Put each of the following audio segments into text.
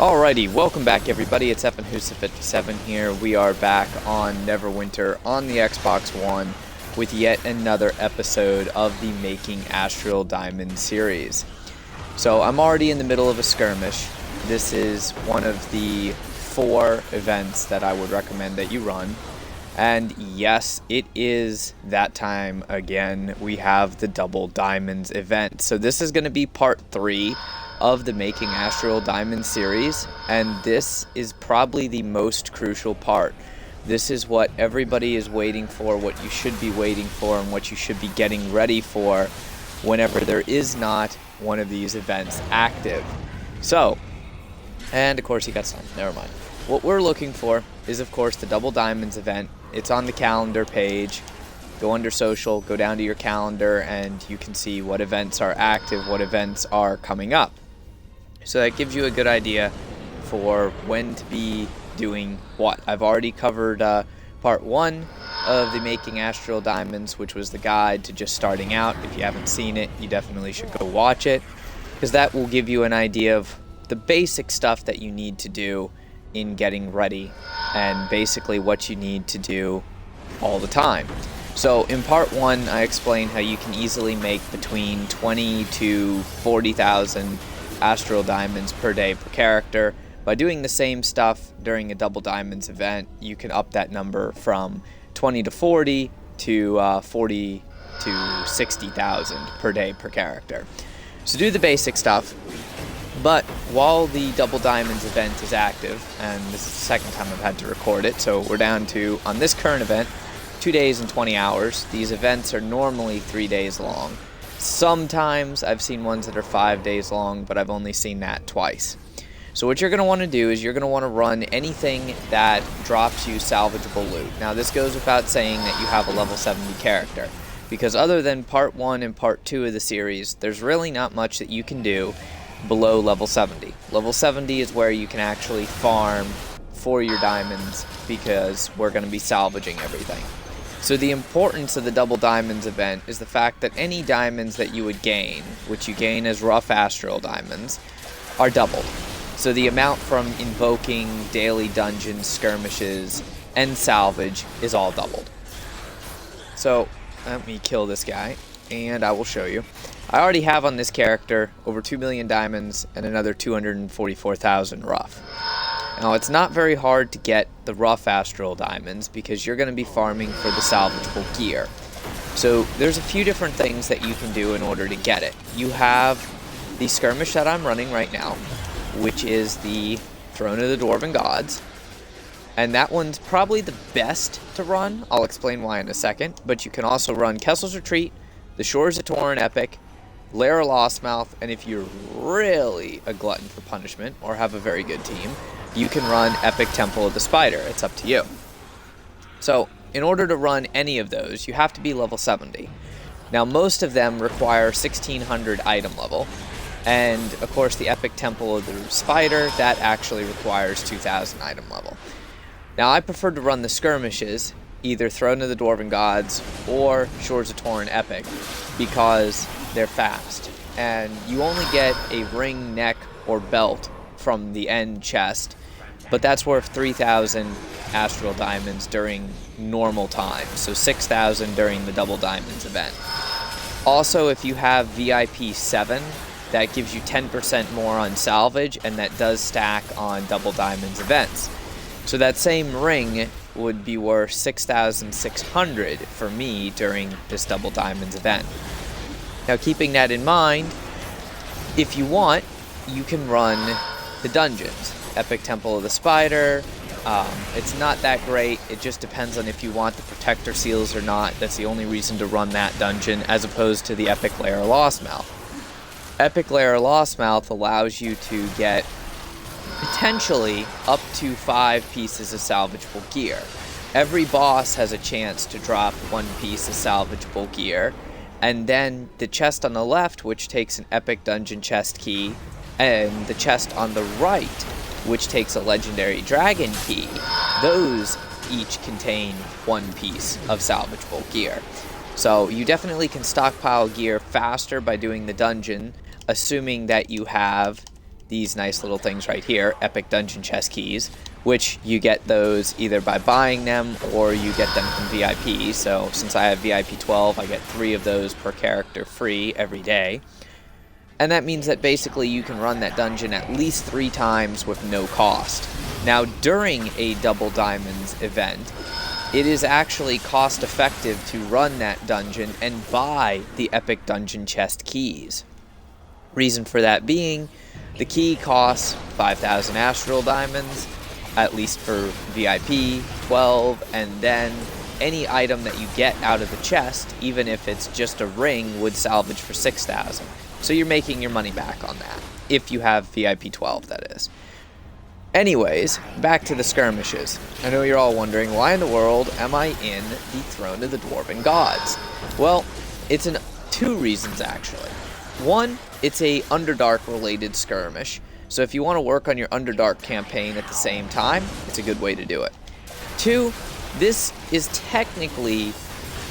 Alrighty, welcome back everybody, it's EvanHusa57 here. We are back on Neverwinter on the Xbox One with yet another episode of the Making Astral Diamonds series. So I'm already in the middle of a skirmish. This is one of the 4 events that I would recommend that you run. And yes, it is that time again. We have the Double Diamonds event. So this is going to be part 3 of the Making Astral Diamonds series, and this is probably the most crucial part. This is what everybody is waiting for, what you should be waiting for, and what you should be getting ready for whenever there is not one of these events active. So, and of course he got stunned, never mind. What we're looking for is of course the Double Diamonds event. It's on the calendar page. Go under social, go down to your calendar, and you can see what events are active, what events are coming up. So that gives you a good idea for when to be doing what. I've already covered part 1 of the Making Astral Diamonds, which was the guide to just starting out. If you haven't seen it, you definitely should go watch it, because that will give you an idea of the basic stuff that you need to do in getting ready, and basically what you need to do all the time. So in part 1, I explained how you can easily make between 20 to 40,000 Astral Diamonds per day per character. By doing the same stuff during a Double Diamonds event, you can up that number from 20 to 40 to 40 to 60,000 per day per character. So do the basic stuff. But while the Double Diamonds event is active, and this is the second time I've had to record it, so we're down to, on this current event, 2 days and 20 hours. These events are normally 3 days long. Sometimes I've seen ones that are 5 days long, but I've only seen that twice. So what you're going to want to do is you're going to want to run anything that drops you salvageable loot. Now this goes without saying that you have a level 70 character, because other than part 1 and part 2 of the series, there's really not much that you can do below level 70. Level 70 is where you can actually farm for your diamonds, because we're going to be salvaging everything. So the importance of the Double Diamonds event is the fact that any diamonds that you would gain, which you gain as rough astral diamonds, are doubled. So the amount from invoking, daily dungeons, skirmishes, and salvage is all doubled. So let me kill this guy, and I will show you. I already have on this character over 2 million diamonds and another 244,000 rough. Now, it's not very hard to get the rough astral diamonds because you're going to be farming for the salvageable gear. So there's a few different things that you can do in order to get it. You have the skirmish that I'm running right now, which is the Throne of the Dwarven Gods. And that one's probably the best to run. I'll explain why in a second. But you can also run Kessel's Retreat, the Shores of Torn Epic, Lair of Lostmouth, and if you're really a glutton for punishment or have a very good team, you can run Epic Temple of the Spider. It's up to you. So, in order to run any of those, you have to be level 70. Now, most of them require 1600 item level, and of course the Epic Temple of the Spider, that actually requires 2000 item level. Now, I prefer to run the skirmishes, either Throne of the Dwarven Gods or Shores of Torn Epic, because they're fast, and you only get a ring, neck, or belt from the end chest, but that's worth 3,000 Astral Diamonds during normal time, so 6,000 during the Double Diamonds event. Also, if you have VIP 7, that gives you 10% more on salvage, and that does stack on Double Diamonds events. So that same ring would be worth 6,600 for me during this Double Diamonds event. Now, keeping that in mind, if you want, you can run the dungeons. Epic Temple of the Spider, it's not that great. It just depends on if you want the Protector Seals or not. That's the only reason to run that dungeon, as opposed to the Epic Lair of Lostmouth. Epic Lair of Lostmouth allows you to get potentially up to 5 pieces of salvageable gear. Every boss has a chance to drop 1 piece of salvageable gear, and then the chest on the left, which takes an epic dungeon chest key, and the chest on the right, which takes a legendary dragon key, those each contain 1 piece of salvageable gear. So you definitely can stockpile gear faster by doing the dungeon, assuming that you have these nice little things right here, epic dungeon chest keys, which you get those either by buying them or you get them from VIP. So since I have VIP 12, I get 3 of those per character free every day. And that means that basically you can run that dungeon at least 3 times with no cost. Now, during a Double Diamonds event, it is actually cost effective to run that dungeon and buy the epic dungeon chest keys. Reason for that being, the key costs 5,000 Astral Diamonds, at least for VIP 12, and then any item that you get out of the chest, even if it's just a ring, would salvage for 6,000. So you're making your money back on that, if you have VIP 12, that is. Anyways, back to the skirmishes. I know you're all wondering, why in the world am I in the Throne of the Dwarven Gods? Well, it's 2 reasons actually. One, it's a Underdark related skirmish, so if you want to work on your Underdark campaign at the same time, it's a good way to do it. 2, this is technically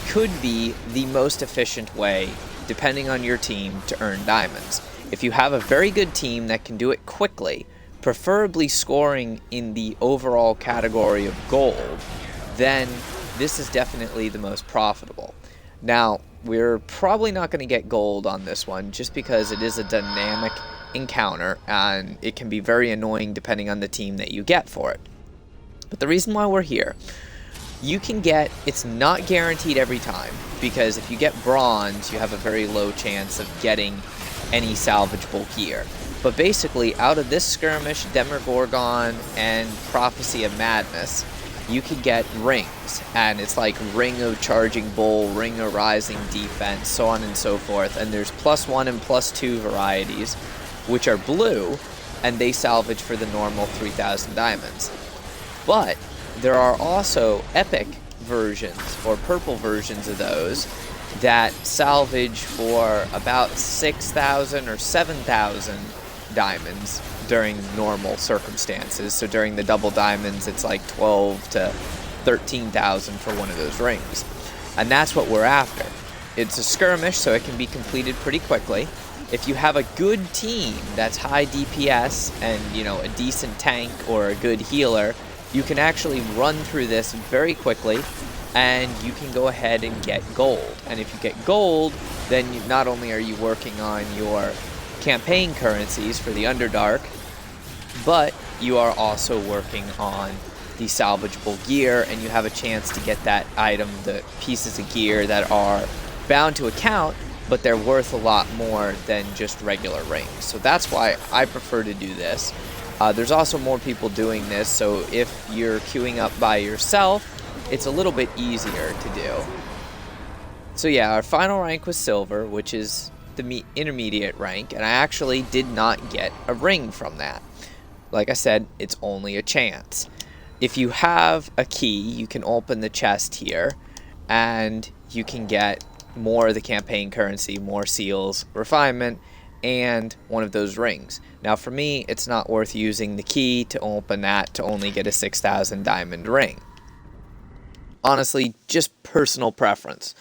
could be the most efficient way, depending on your team, to earn diamonds. If you have a very good team that can do it quickly, preferably scoring in the overall category of gold, then this is definitely the most profitable. Now, we're probably not going to get gold on this one just because it is a dynamic encounter and it can be very annoying depending on the team that you get for it. But the reason why we're here, you can get, it's not guaranteed every time, because if you get bronze, you have a very low chance of getting any salvageable gear. But basically, out of this skirmish, Demogorgon, and Prophecy of Madness, you can get rings. And it's like Ring of Charging Bull, Ring of Rising Defense, so on and so forth. And there's +1 and +2 varieties, which are blue, and they salvage for the normal 3,000 diamonds. But there are also epic versions, or purple versions of those, that salvage for about 6,000 or 7,000 diamonds during normal circumstances. So during the Double Diamonds, it's like 12 to 13,000 for one of those rings. And that's what we're after. It's a skirmish, so it can be completed pretty quickly. If you have a good team that's high DPS and, you know, a decent tank or a good healer, you can actually run through this very quickly, and you can go ahead and get gold. And if you get gold, then not only are you working on your campaign currencies for the Underdark, but you are also working on the salvageable gear, and you have a chance to get that item, the pieces of gear that are bound to account, but they're worth a lot more than just regular rings. So that's why I prefer to do this. There's also more people doing this, so if you're queuing up by yourself, it's a little bit easier to do. So yeah, our final rank was silver, which is the intermediate rank, and I actually did not get a ring from that. Like I said, it's only a chance. If you have a key, you can open the chest here, and you can get more of the campaign currency, more seals, refinement, and one of those rings. Now for me, it's not worth using the key to open that to only get a 6,000 diamond ring. Honestly, just personal preference.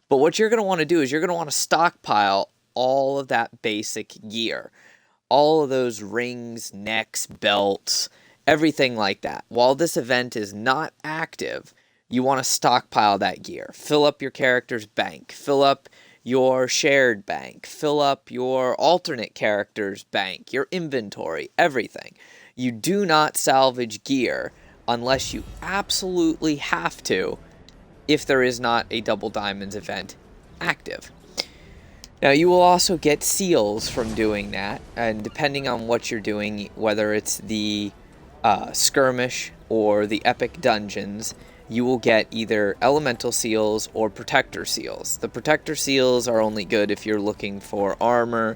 But what you're going to want to do is you're going to want to stockpile all of that basic gear. All of those rings, necks, belts, everything like that. While this event is not active, you want to stockpile that gear. Fill up your character's bank. Fill up your shared bank, fill up your alternate character's bank, your inventory, everything. You do not salvage gear unless you absolutely have to, if there is not a Double Diamonds event active. Now you will also get seals from doing that, and depending on what you're doing, whether it's the skirmish or the epic dungeons, you will get either elemental seals or protector seals. The protector seals are only good if you're looking for armor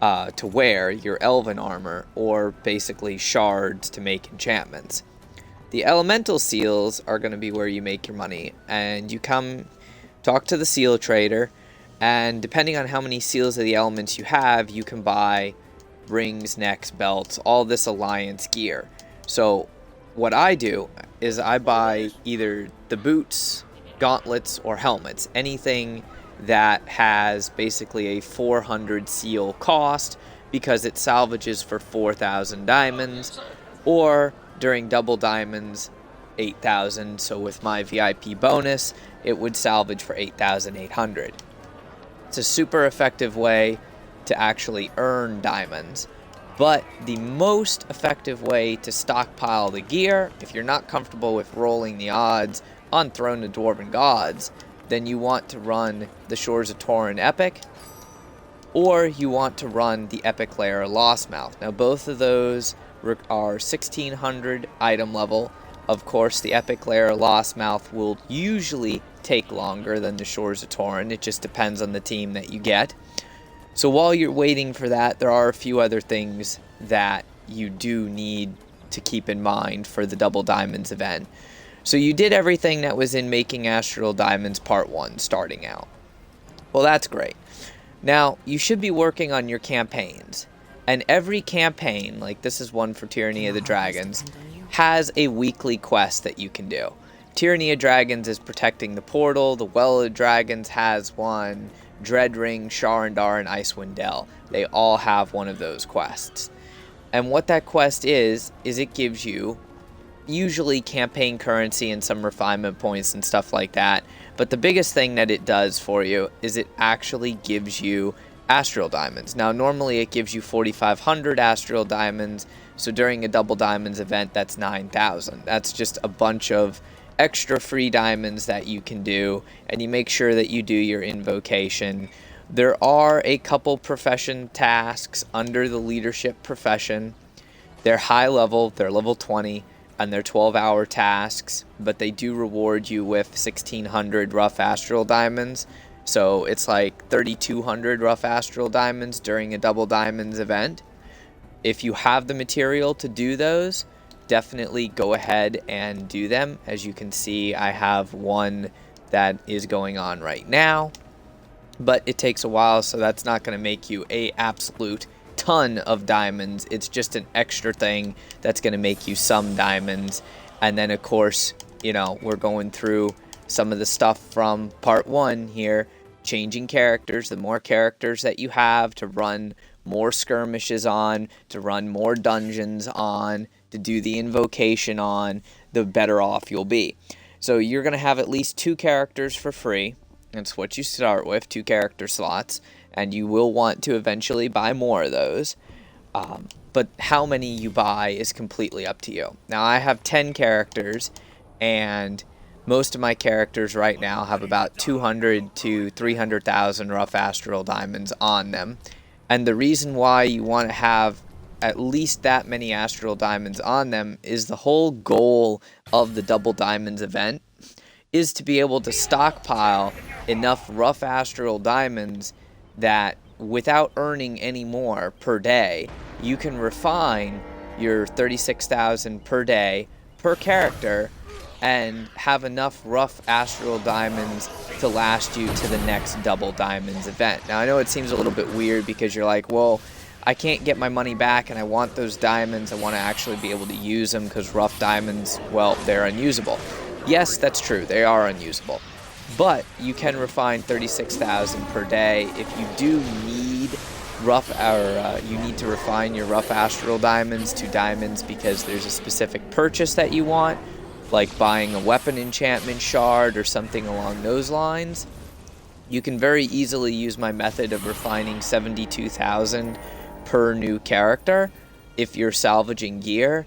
to wear, your elven armor, or basically shards to make enchantments. The elemental seals are going to be where you make your money, and you come talk to the seal trader, and depending on how many seals of the elements you have, you can buy rings, necks, belts, all this alliance gear. So what I do is I buy either the boots, gauntlets, or helmets. Anything that has basically a 400 seal cost, because it salvages for 4,000 diamonds, or during double diamonds, 8,000. So with my VIP bonus, it would salvage for 8,800. It's a super effective way to actually earn diamonds. But the most effective way to stockpile the gear, if you're not comfortable with rolling the odds on Throne of Dwarven Gods, then you want to run the Shores of Torren Epic, or you want to run the Epic Lair of Lostmouth. Now both of those are 1600 item level. Of course, the Epic Lair of Lostmouth will usually take longer than the Shores of Torren. It just depends on the team that you get. So while you're waiting for that, there are a few other things that you do need to keep in mind for the Double Diamonds event. So you did everything that was in Making Astral Diamonds Part 1 starting out. Well, that's great. Now, you should be working on your campaigns. And every campaign, like this is one for Tyranny of the Dragons, has a weekly quest that you can do. Tyranny of Dragons is protecting the portal. The Well of Dragons has one. Dreadring, Sharandar, and Icewind Dale. They all have one of those quests. And what that quest is it gives you usually campaign currency and some refinement points and stuff like that. But the biggest thing that it does for you is it actually gives you Astral Diamonds. Now, normally it gives you 4,500 Astral Diamonds. So during a Double Diamonds event, that's 9,000. That's just a bunch of extra free diamonds that you can do, and you make sure that you do your invocation. There are a couple profession tasks under the leadership profession. They're high level, they're level 20, and they're 12-hour tasks, but they do reward you with 1,600 rough astral diamonds. So it's like 3,200 rough astral diamonds during a Double Diamonds event. If you have the material to do those, definitely go ahead and do them. As you can see, I have one that is going on right now, but it takes a while, so that's not going to make you a absolute ton of diamonds. It's just an extra thing that's going to make you some diamonds. And then of course, you know, we're going through some of the stuff from part 1 here, changing characters. The more characters that you have to run more skirmishes on, to run more dungeons on, to do the invocation on, the better off you'll be. So you're going to have at least 2 characters for free. That's what you start with, 2 character slots, and you will want to eventually buy more of those. But how many you buy is completely up to you. Now, I have 10 characters, and most of my characters right now have about 200 to 300,000 rough astral diamonds on them. And the reason why you want to have at least that many astral diamonds on them is the whole goal of the Double Diamonds event is to be able to stockpile enough rough astral diamonds that without earning any more per day, you can refine your 36,000 per day per character and have enough rough astral diamonds to last you to the next Double Diamonds event. Now, I know it seems a little bit weird because you're like, well, I can't get my money back and I want those diamonds. I want to actually be able to use them because rough diamonds, well, they're unusable. Yes, that's true. They are unusable. But you can refine 36,000 per day. If you do need you need to refine your rough astral diamonds to diamonds because there's a specific purchase that you want, like buying a weapon enchantment shard or something along those lines, you can very easily use my method of refining 72,000 per new character if you're salvaging gear.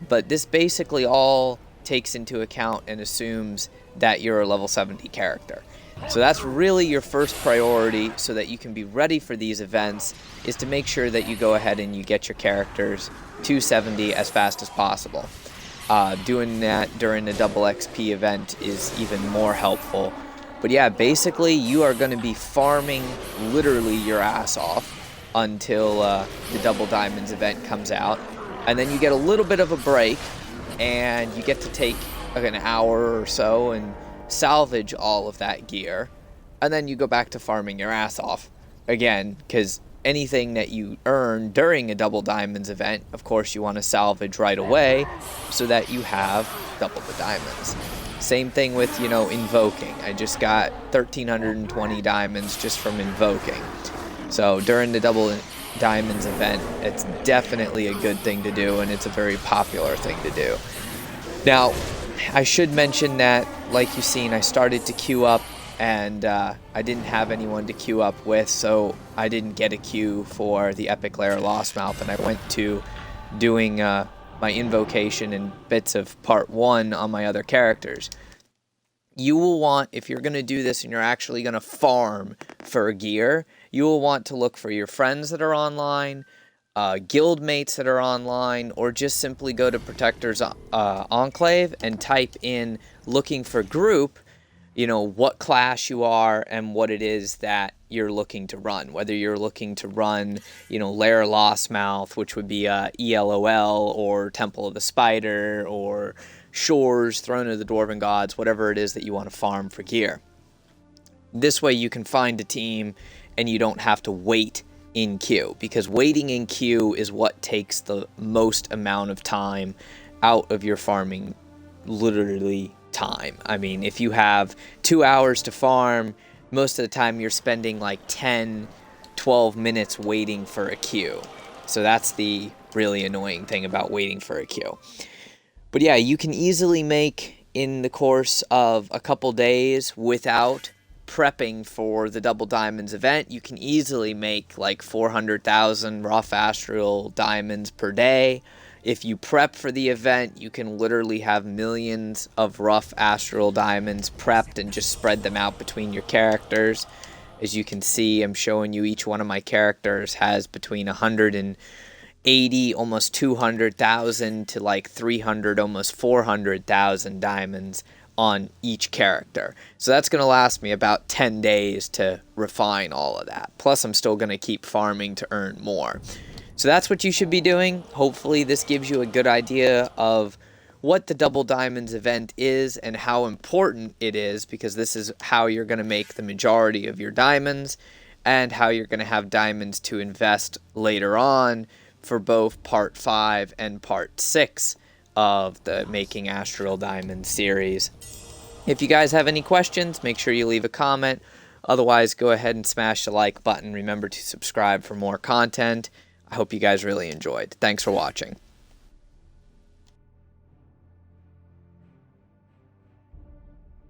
But this basically all takes into account and assumes that you're a level 70 character. So that's really your first priority so that you can be ready for these events, is to make sure that you go ahead and you get your characters to 70 as fast as possible. Doing that during the double XP event is even more helpful. But yeah, basically you are going to be farming literally your ass off until the Double Diamonds event comes out. And then you get a little bit of a break and you get to take like an hour or so and salvage all of that gear. And then you go back to farming your ass off again, because anything that you earn during a Double Diamonds event, of course, you want to salvage right away so that you have double the diamonds. Same thing with, invoking. I just got 1,320 diamonds just from invoking. So during the Double Diamonds event. It's definitely a good thing to do, and it's a very popular thing to do. Now, I should mention that, like you've seen, I started to queue up, and I didn't have anyone to queue up with, so I didn't get a queue for the Epic Lair Lostmouth, and I went to doing my invocation and bits of part 1 on my other characters. You will want, if you're going to do this and you're actually going to farm for gear, you will want to look for your friends that are online, guild mates that are online, or just simply go to Protector's Enclave and type in looking for group, you know, what class you are and what it is that you're looking to run. Whether you're looking to run, you know, Lair Lostmouth, which would be ELOL, or Temple of the Spider, or Shores, Throne of the Dwarven Gods, whatever it is that you want to farm for gear. This way you can find a team and you don't have to wait in queue, because waiting in queue is what takes the most amount of time out of your farming, literally time. I mean, if you have 2 hours to farm, most of the time you're spending like 10, 12 minutes waiting for a queue. So that's the really annoying thing about waiting for a queue. But yeah, you can easily make, in the course of a couple days without prepping for the Double Diamonds event, you can easily make like 400,000 rough astral diamonds per day. If you prep for the event, you can literally have millions of rough astral diamonds prepped and just spread them out between your characters. As you can see, I'm showing you each one of my characters has between 180, almost 200,000 to like 300, almost 400,000 diamonds on each character. So that's going to last me about 10 days to refine all of that. Plus, I'm still going to keep farming to earn more. So that's what you should be doing. Hopefully this gives you a good idea of what the Double Diamonds event is and how important it is, because this is how you're going to make the majority of your diamonds and how you're going to have diamonds to invest later on for both Part 5 and Part 6 of the Making Astral Diamonds series. If you guys have any questions, make sure you leave a comment. Otherwise, go ahead and smash the like button. Remember to subscribe for more content. I hope you guys really enjoyed. Thanks for watching.